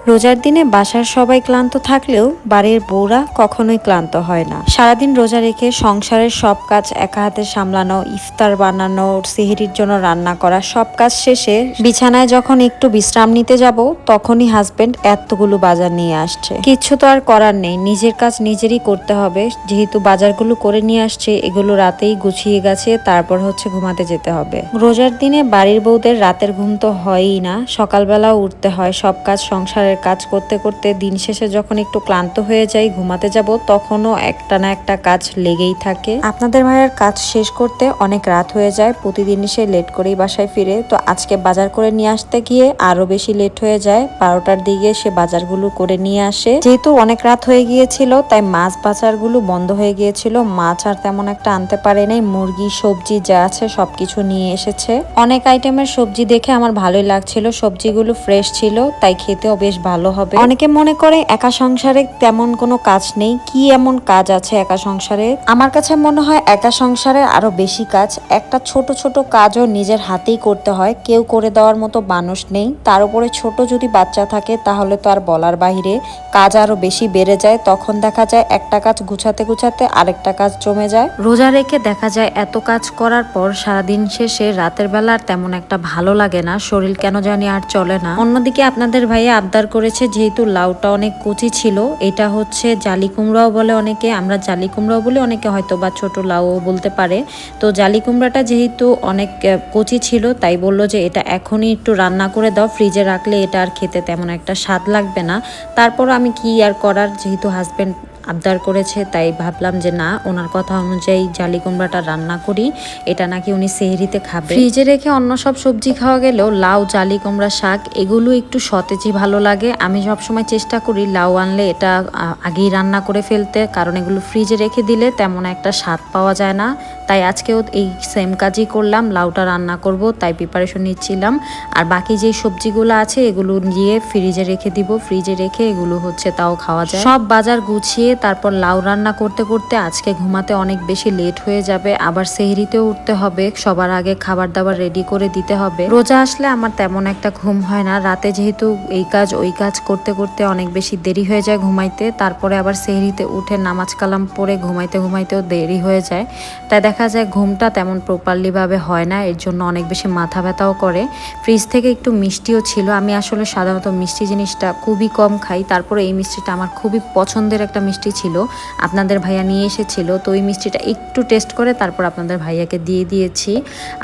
রোজার দিনে বাসার সবাই ক্লান্ত থাকলেও বাড়ির বউরা কখনোই ক্লান্ত হয় না। সারাদিন রোজা রেখে সংসারের সব কাজ একা হাতে সামলানো, ইফতার বানানো, সেহরির জন্য রান্না করা, সব কাজ শেষে বিছানায় যখন একটু বিশ্রাম নিতে যাব তখনই হাজবেন্ড এতগুলো বাজার নিয়ে আসছে। কিচ্ছু তো আর করার নেই, নিজের কাজ নিজেরই করতে হবে। যেহেতু বাজারগুলো করে নিয়ে আসছে, এগুলো রাতেই গুছিয়ে গেছে, তারপর ঘুমাতে যেতে হবে। রোজার দিনে বাড়ির বউদের রাতের ঘুম তো হয়ই না, সকালবেলাও উঠতে হয়। সব কাজ সংসারের কাজ করতে করতে দিন শেষে যখন একটু ক্লান্ত হয়ে যাই, ঘুমাতে যাব, তখনও একটা না একটা কাজ লেগেই থাকে। আপনাদের ভাইয়ের কাজ শেষ করতে অনেক রাত হয়ে যায়, প্রতিদিন সে লেট করেই বাসায় ফিরে। তো আজকে বাজার করে নিয়ে আসতে গিয়ে আরো বেশি লেট হয়ে যায়, 12টার দিকে সে বাজারগুলো করে নিয়ে আসে। যেহেতু অনেক রাত হয়ে গিয়েছিল তাই মাছ বাজারগুলো বন্ধ হয়ে গিয়েছিল, মাছ আর তেমন একটা আনতে পারে নাই। মুরগি সবজি যা আছে সবকিছু নিয়ে এসেছে। অনেক আইটেমের সবজি দেখে আমার ভালোই লাগছিল, সবজিগুলো ফ্রেশ ছিল, তাই খেতেও বেশ ভালো হবে। অনেকে মনে করে একা সংসারে তেমন কোনো কাজ নেই, কি এমন কাজ আছে একা সংসারে? আমার কাছে মনে হয় একা সংসারে আরো বেশি কাজ। একটা ছোট ছোট কাজও নিজের হাতেই করতে হয়, কেউ করে দেওয়ার মতো মানুষ নেই। তার উপরে ছোট যদি বাচ্চা থাকে তাহলে তো আর বলার বাহিরে, কাজ আরো বেশি বেড়ে যায়। তখন দেখা যায় একটা কাজ গুছাতে গুছাতে আরেকটা কাজ জমে যায়। রোজা রেখে দেখা যায় এত কাজ করার পর সারাদিন শেষে রাতের বেলা আর তেমন একটা ভালো লাগে না, শরীর কেন জানি আর চলে না। অন্যদিকে আপনাদের ভাইয়া আবদার করেছে, যেহেতু লাউটা অনেক কচি ছিল, এটা জালি কুমড়াও বলে অনেকে, আমরা জালি কুমড়াও বলি, অনেকে হয়তো বা ছোট লাউও বলতে পারে। তো জালি কুমড়াটা যেহেতু অনেক কচি ছিল, তাই বললো যে এটা এখনই একটু রান্না করে দাও, ফ্রিজে রাখলে এটা আর খেতে তেমন একটা স্বাদ লাগবে না। তারপর আমি কি আর করার, যেহেতু হাজবেন্ড আবদার করেছে তাই ভাবলাম যে না, ওনার কথা অনুযায়ী জালি কুমড়াটা রান্না করি। এটা নাকি উনি সেহরিতে খাবে। ফ্রিজে রেখে অন্য সব সবজি খাওয়া গেলেও লাউ, জালি কুমড়া, শাক এগুলো একটু সতেজই ভালো লাগে। আমি সবসময় চেষ্টা করি লাউ আনলে এটা আগেই রান্না করে ফেলতে, কারণ এগুলো ফ্রিজে রেখে দিলে তেমন একটা স্বাদ পাওয়া যায় না। তাই আজকেও এই সেম কাজই করলাম, লাউটা রান্না করব, তাই প্রিপারেশন নিচ্ছিলাম। আর বাকি যে সবজিগুলো আছে এগুলো নিয়ে ফ্রিজে রেখে দিব, ফ্রিজে রেখে এগুলো তাও খাওয়া যায়। সব বাজার গুছিয়ে তারপর লাউ রান্না করতে করতে আজকে ঘুমাতে অনেক বেশি লেট হয়ে যাবে। আবার সেহরিতেও উঠতে হবে, সবার আগে খাবার দাবার রেডি করে দিতে হবে। রোজা আসলে আমার তেমন একটা ঘুম হয় না, রাতে যেহেতু এই কাজ ওই কাজ করতে করতে অনেক বেশি দেরি হয়ে যায় ঘুমাইতে। তারপরে আবার সেহরিতে উঠে নামাজ কালাম পড়ে ঘুমাইতেও দেরি হয়ে যায়, তাই দেখা যায় ঘুমটা তেমন প্রপারলি ভাবে হয় না। এর জন্য অনেক বেশি মাথা ব্যথাও করে। ফ্রিজ থেকে একটু মিষ্টিও ছিল, আমি আসলে সাধারণত মিষ্টি জিনিসটা খুবই কম খাই, তারপরে এই মিষ্টিটা আমার খুবই পছন্দের একটা মিষ্টি ছিল, আপনাদের ভাইয়া নিয়ে এসেছিল। তো ওই মিষ্টিটা একটু টেস্ট করে তারপর আপনাদের ভাইয়াকে দিয়ে দিয়েছি।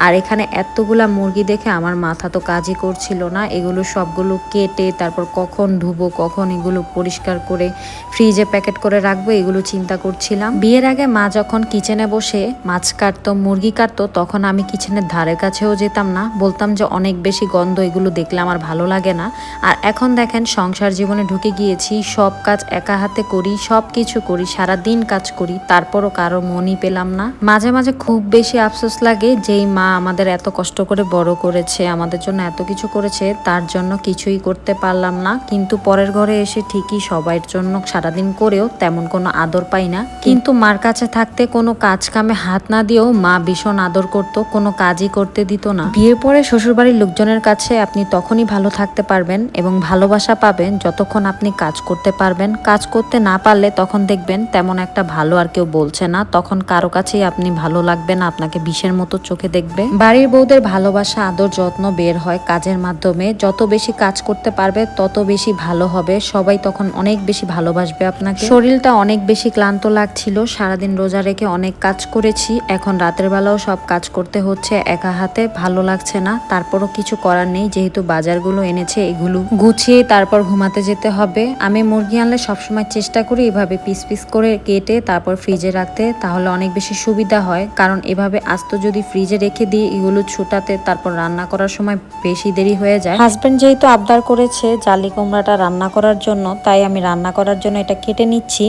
আর এখানে এতগুলা মুরগি দেখে আমার মাথা তো কাজই করছিল না, এগুলো সবগুলো কেটে তারপর কখন ধুবো, কখন এগুলো পরিষ্কার করে ফ্রিজে প্যাকেট করে রাখবো, এগুলো চিন্তা করছিলাম। বিয়ের আগে মা যখন কিচেনে বসে মাছ কাটতো, মুরগি কাটতো, তখন আমি কিচেনের ধারে কাছেও যেতাম না, বলতাম যে অনেক বেশি গন্ধ, এগুলো দেখলে আমার ভালো লাগে না। আর এখন দেখেন সংসার জীবনে ঢুকে গিয়েছি, সব কাজ একা হাতে করি, সব কিছু করি, সারাদিন কাজ করি, তারপরও কারো মনই পেলাম না। মাঝে মাঝে খুব বেশি আফসোস লাগে, যেই মা আমাদের এত কষ্ট করে বড় করেছে, আমাদের জন্য এত কিছু করেছে, তার জন্য কিছুই করতে পারলাম না। কিন্তু পরের ঘরে এসে ঠিকই সবার জন্য সারাদিন করেও তেমন কোনো আদর পাই না। কিন্তু মার কাছে থাকতে কোনো কাজ কামে হাত না দিয়েও মা ভীষণ আদর করতো, কোনো কাজই করতে দিত না। বিয়ের পরে শ্বশুরবাড়ির লোকজনের কাছে আপনি তখনই ভালো থাকতে পারবেন এবং ভালোবাসা পাবেন যতক্ষণ আপনি কাজ করতে পারবেন। কাজ করতে না পারলে তখন দেখবেন তেমন একটা ভালো আর কেউ বলছে না, তখন কারো কাছেই আপনি ভালো লাগবে না, আপনাকে বিষের মতো চোখে দেখবে। বাড়ির বউদের ভালোবাসা, আদর, যত্ন বের হয় কাজের মাধ্যমে। যত বেশি কাজ করতে পারবে তত বেশি ভালো হবে, সবাই তখন অনেক বেশি ভালোবাসবে আপনাকে। শরীরটা অনেক বেশি ক্লান্ত লাগছিল, সারাদিন রোজা রেখে অনেক কাজ করেছি, এখন রাতের বেলাও সব কাজ করতে হচ্ছে একা হাতে, ভালো লাগছে না। তারপরও কিছু করার নেই, যেহেতু বাজারগুলো এনেছে এগুলো গুছিয়ে তারপর ঘুমাতে যেতে হবে। আমি মুরগি আনলে সবসময় চেষ্টা করি এভাবে পিস পিস করে কেটে তারপর ফ্রিজে রাখতে, তাহলে অনেক বেশি সুবিধা হয়। কারণ এভাবে আস্ত যদি ফ্রিজে রেখে দিই, এগুলো ছুটাতে তারপর রান্না করার সময় বেশি দেরি হয়ে যায়। হাজবেন্ড যেহেতু আবদার করেছে জালি কুমড়াটা রান্না করার জন্য, তাই আমি রান্না করার জন্য এটা কেটে নিচ্ছি।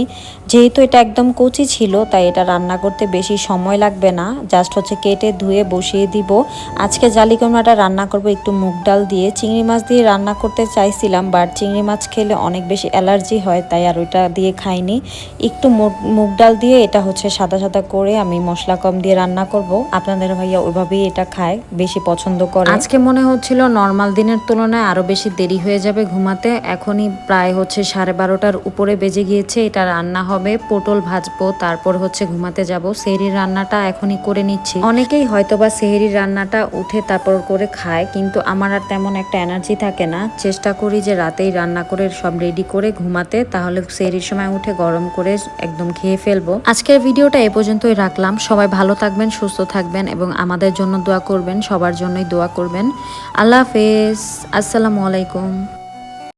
যেহেতু এটা একদম কচি ছিল, তাই এটা রান্না করতে বেশি সময় লাগবে না, জাস্ট হচ্ছে কেটে ধুয়ে বসিয়ে দিব। আজকে জালি কুমড়াটা রান্না করব একটু মুগ ডাল দিয়ে। চিংড়ি মাছ দিয়ে রান্না করতে চাইছিলাম, বাট চিংড়ি মাছ খেলে অনেক বেশি অ্যালার্জি হয়, তাই আর ওইটা দিয়ে খাইনি। একটু মুগ ডাল দিয়ে এটা হচ্ছে সাদা সাদা করে আমি মশলা কম দিয়ে রান্না করব। আপনাদের ভাইয়া ওইভাবেই এটা খায়, বেশি পছন্দ করে। আজকে মনে হচ্ছিল নর্মাল দিনের তুলনায় আরো বেশি দেরি হয়ে যাবে ঘুমাতে। এখনই প্রায় হচ্ছে 12:30টার উপরে বেজে গিয়েছে। এটা রান্না হবে, পটল ভাজবো, তারপর হচ্ছে ঘুমাতে যাব। সেহরির রান্নাটা এখনই করে নিচ্ছি। অনেকেই হয়তোবা সেহরির রান্নাটা উঠে তারপর করে খায়, কিন্তু আমার আর তেমন একটা এনার্জি থাকে না। চেষ্টা করি যে রাতেই রান্না করে সব রেডি করে ঘুমাতে, তাহলে সেহরির সময় উঠে গরম করে একদম খেয়ে ফেলবো। আজকের ভিডিওটা এ পর্যন্তই রাখলাম। সবাই ভালো থাকবেন, সুস্থ থাকবেন এবং আমাদের জন্য দোয়া করবেন, সবার জন্যই দোয়া করবেন। আল্লাহ হাফেজ, আসসালামু আলাইকুম।